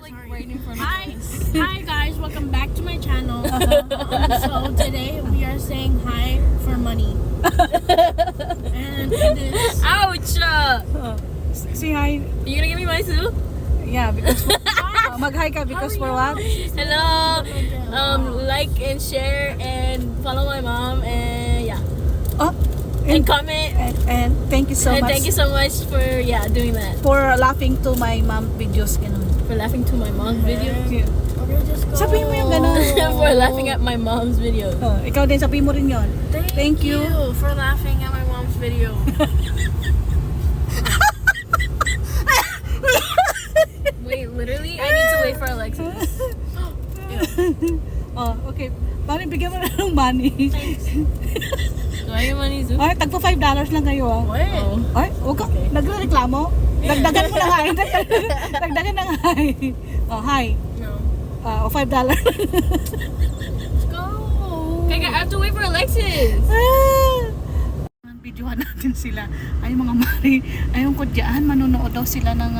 like right in front of Hi guys, welcome back to my channel. So today we are saying hi for money. And it is Ouch! Say hi. You gonna give me my soup? Yeah, because mag-hi ka because for what? Hello! Like and share and follow my mom and yeah. Oh, And comment. and thank you so And much thank you so much for doing that. for laughing to my mom videos. Ganun. For laughing to my mom's video. we'll just go. Sabihin mo yung ganun. For laughing at my mom's video. Oh, ikaw din, sabihin mo rin yun. Thank you for laughing at my mom's video. Wait, literally? I need to wait for Alexis. Oh, okay. Mami, bigyan mo na ng money. Do I get money soup? Ay, tagpo $5 lang kayo ah. What? Oh. Ay, huwag ka. Nagre-reklamo? Dagdagan mo na nga. Dagdagan na nga. Oh, hi. No. Oh, $5. Let's go. Okay, I have to wait for Alexis. Videohan natin sila. Ay, mga mari. Ayun ko dyan, manunood daw sila ng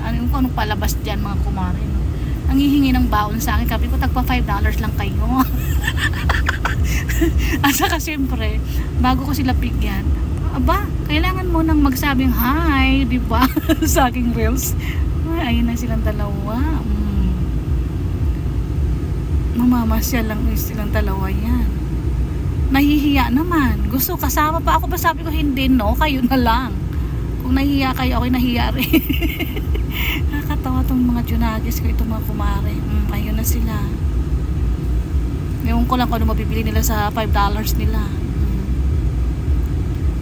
anong palabas dyan, mga kumari. No? Ang hihingi ng baon sa akin. Sabi ko, tagpa $5 lang kayo. At saka siyempre, bago ko sila bigyan, aba, kailangan mo nang magsabing hi, di ba? Sa aking reels. Ay, ayun na silang dalawa. Mamamasya lang silang dalawa yan. Nahihiya naman. Gusto, kasama pa ako ba? Sabi ko, hindi, no? Kayo na lang. Kung nahihiya kayo, ako'y nahihiya rin. Nakakatawa tong mga junagis ko, itong mga kumare. Ayun na sila. Ewan ko lang kung ano mabibili nila sa $5 nila.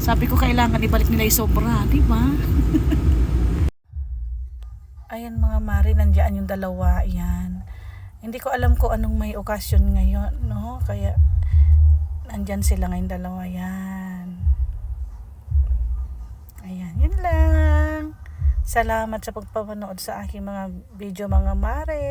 Sabi ko, kailangan ibalik nila yung sobra, di ba? Ayan mga mare, nandiyan yung dalawa. Ayan. Hindi ko alam kung anong may okasyon ngayon, no? Kaya nandyan sila ngayon dalawa. Yan. Ayan, yun lang. Salamat sa pagpapanood sa aking mga video mga mare.